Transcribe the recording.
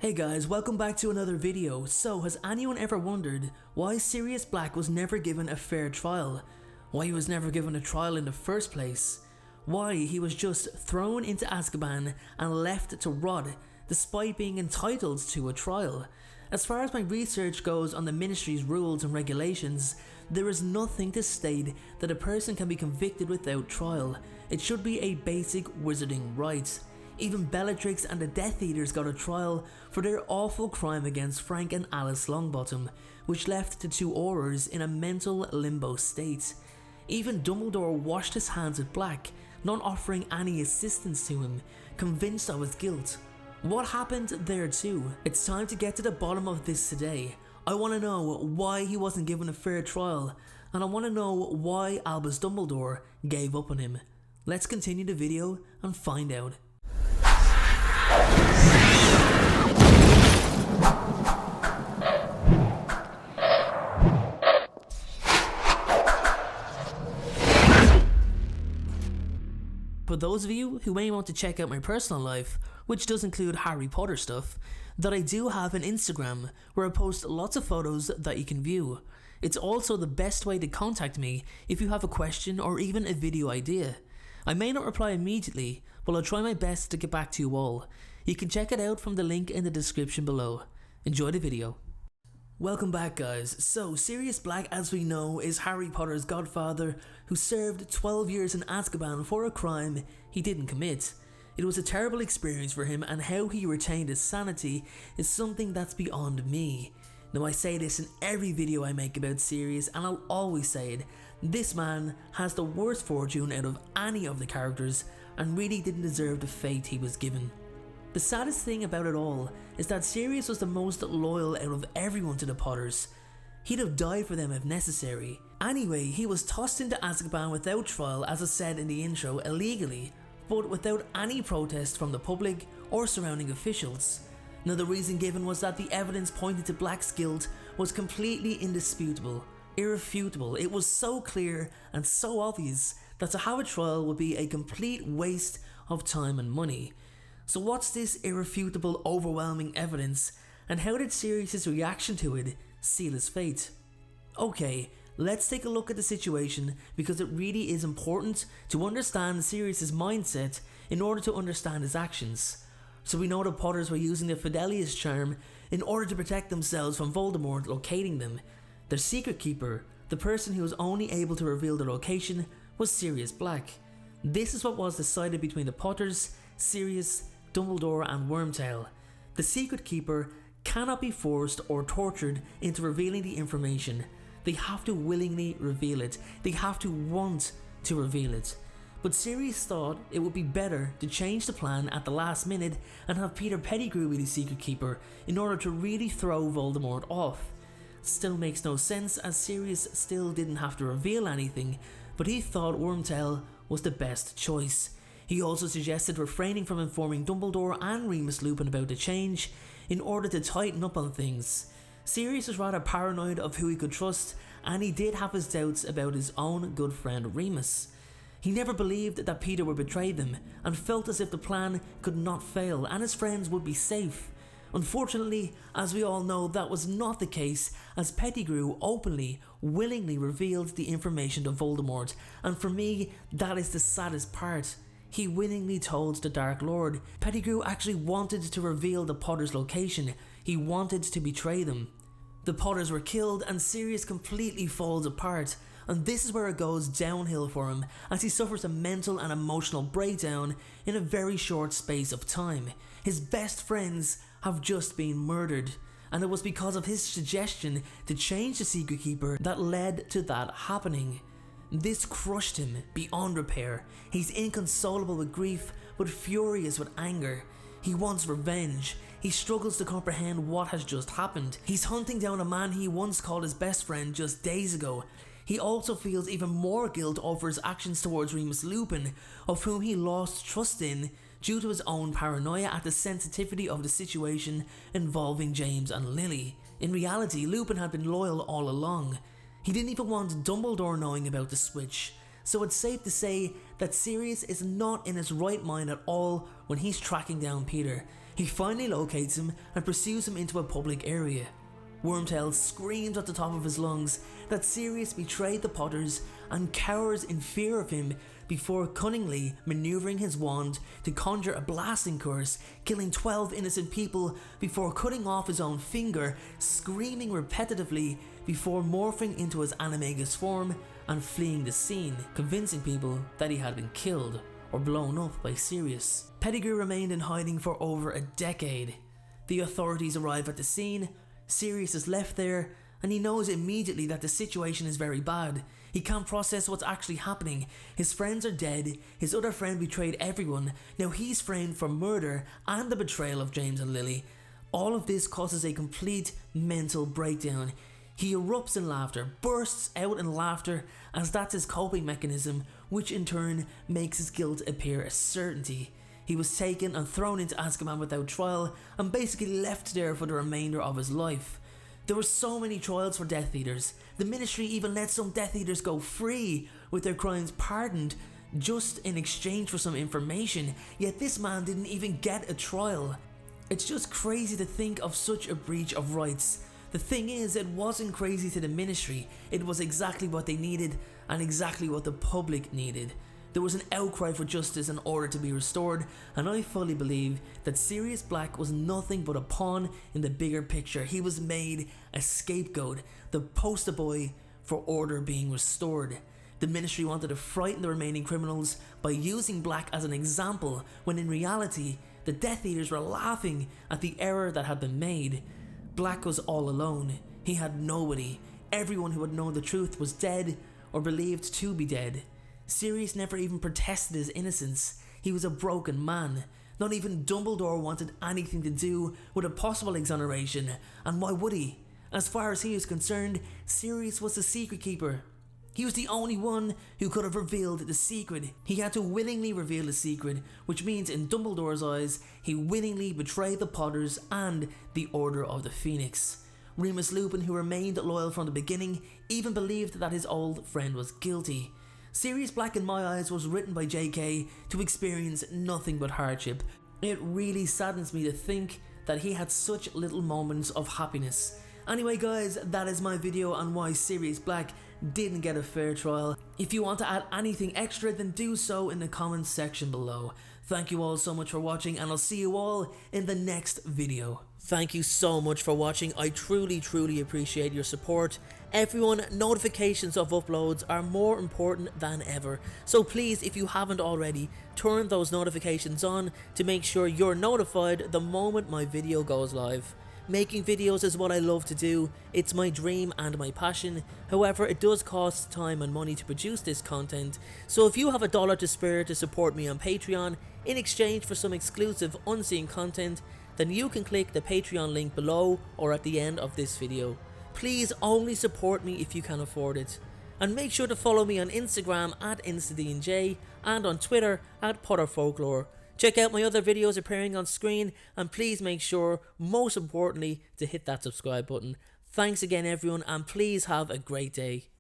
Hey guys, welcome back to another video. So, has anyone ever wondered why Sirius Black was never given a fair trial? Why he was never given a trial in the first place? Why he was just thrown into Azkaban and left to rot despite being entitled to a trial? As far as my research goes on the ministry's rules and regulations, there is nothing to state that a person can be convicted without trial. It should be a basic wizarding right. Even Bellatrix and the Death Eaters got a trial for their awful crime against Frank and Alice Longbottom, which left the two Aurors in a mental limbo state. Even Dumbledore washed his hands with Black, not offering any assistance to him, convinced of his guilt. What happened there too? It's time to get to the bottom of this today. I want to know why he wasn't given a fair trial, and I want to know why Albus Dumbledore gave up on him. Let's continue the video and find out. For those of you who may want to check out my personal life, which does include Harry Potter stuff, that I do have an Instagram where I post lots of photos that you can view. It's also the best way to contact me if you have a question or even a video idea. I may not reply immediately, but I'll try my best to get back to you all. You can check it out from the link in the description below. Enjoy the video. Welcome back guys. So Sirius Black, as we know, is Harry Potter's godfather who served 12 years in Azkaban for a crime he didn't commit. It was a terrible experience for him, and how he retained his sanity is something that's beyond me. Now I say this in every video I make about Sirius, and I'll always say it. This man has the worst fortune out of any of the characters and really didn't deserve the fate he was given. The saddest thing about it all is that Sirius was the most loyal out of everyone to the Potters. He'd have died for them if necessary. Anyway, he was tossed into Azkaban without trial, as I said in the intro, illegally, but without any protest from the public or surrounding officials. Now the reason given was that the evidence pointed to Black's guilt was completely indisputable, irrefutable. It was so clear and so obvious that to have a trial would be a complete waste of time and money. So what's this irrefutable, overwhelming evidence, and how did Sirius's reaction to it seal his fate? Okay, let's take a look at the situation, because it really is important to understand Sirius's mindset in order to understand his actions. So we know the Potters were using the Fidelius charm in order to protect themselves from Voldemort locating them. Their secret keeper, the person who was only able to reveal the location, was Sirius Black. This is what was decided between the Potters, Sirius, Dumbledore and Wormtail. The secret keeper cannot be forced or tortured into revealing the information. They have to willingly reveal it. They have to want to reveal it. But Sirius thought it would be better to change the plan at the last minute and have Peter Pettigrew be the secret keeper in order to really throw Voldemort off. Still makes no sense, as Sirius still didn't have to reveal anything, but he thought Wormtail was the best choice. He also suggested refraining from informing Dumbledore and Remus Lupin about the change in order to tighten up on things. Sirius was rather paranoid of who he could trust, and he did have his doubts about his own good friend Remus. He never believed that Peter would betray them, and felt as if the plan could not fail and his friends would be safe. Unfortunately, as we all know, that was not the case, as Pettigrew openly, willingly revealed the information to Voldemort, and for me, that is the saddest part. He willingly told the Dark Lord. Pettigrew actually wanted to reveal the Potters' location. He wanted to betray them. The Potters were killed and Sirius completely falls apart, and this is where it goes downhill for him, as he suffers a mental and emotional breakdown in a very short space of time. His best friends have just been murdered, and it was because of his suggestion to change the secret keeper that led to that happening. This crushed him beyond repair. He's inconsolable with grief, but furious with anger. He wants revenge. He struggles to comprehend what has just happened. He's hunting down a man he once called his best friend just days ago. He also feels even more guilt over his actions towards Remus Lupin, of whom he lost trust in due to his own paranoia at the sensitivity of the situation involving James and Lily. In reality, Lupin had been loyal all along. He didn't even want Dumbledore knowing about the switch, so it's safe to say that Sirius is not in his right mind at all when he's tracking down Peter. He finally locates him and pursues him into a public area. Wormtail screams at the top of his lungs that Sirius betrayed the Potters and cowers in fear of him before cunningly maneuvering his wand to conjure a blasting curse, killing 12 innocent people before cutting off his own finger, screaming repetitively before morphing into his animagus form and fleeing the scene, convincing people that he had been killed or blown up by Sirius. Pettigrew remained in hiding for over a decade. The authorities arrive at the scene. Sirius is left there, and he knows immediately that the situation is very bad. He can't process what's actually happening. His friends are dead, his other friend betrayed everyone, now he's framed for murder and the betrayal of James and Lily. All of this causes a complete mental breakdown. He erupts in laughter, bursts out in laughter, as that's his coping mechanism, which in turn makes his guilt appear a certainty. He was taken and thrown into Azkaban without trial and basically left there for the remainder of his life. There were so many trials for Death Eaters. The Ministry even let some Death Eaters go free with their crimes pardoned just in exchange for some information, yet this man didn't even get a trial. It's just crazy to think of such a breach of rights. The thing is, it wasn't crazy to the Ministry, it was exactly what they needed and exactly what the public needed. There was an outcry for justice and order to be restored, and I fully believe that Sirius Black was nothing but a pawn in the bigger picture. He was made a scapegoat, the poster boy for order being restored. The Ministry wanted to frighten the remaining criminals by using Black as an example, when in reality, the Death Eaters were laughing at the error that had been made. Black was all alone. He had nobody. Everyone who had known the truth was dead or believed to be dead. Sirius never even protested his innocence. He was a broken man. Not even Dumbledore wanted anything to do with a possible exoneration, and why would he? As far as he was concerned, Sirius was the secret keeper. He was the only one who could have revealed the secret. He had to willingly reveal the secret, which means in Dumbledore's eyes, he willingly betrayed the Potters and the Order of the Phoenix. Remus Lupin, who remained loyal from the beginning, even believed that his old friend was guilty. Sirius Black in my eyes was written by JK to experience nothing but hardship. It really saddens me to think that he had such little moments of happiness. Anyway guys, that is my video on why Sirius Black didn't get a fair trial. If you want to add anything extra, then do so in the comments section below. Thank you all so much for watching, and I'll see you all in the next video. Thank you so much for watching. I truly appreciate your support. Everyone, notifications of uploads are more important than ever. So please, if you haven't already, turn those notifications on to make sure you're notified the moment my video goes live. Making videos is what I love to do. It's my dream and my passion. However, it does cost time and money to produce this content. So if you have $1 to spare to support me on Patreon in exchange for some exclusive unseen content, then you can click the Patreon link below or at the end of this video. Please only support me if you can afford it. And make sure to follow me on Instagram at InstaDeanJ and on Twitter at PotterFolklore. Check out my other videos appearing on screen, and please make sure, most importantly, to hit that subscribe button. Thanks again everyone, and please have a great day.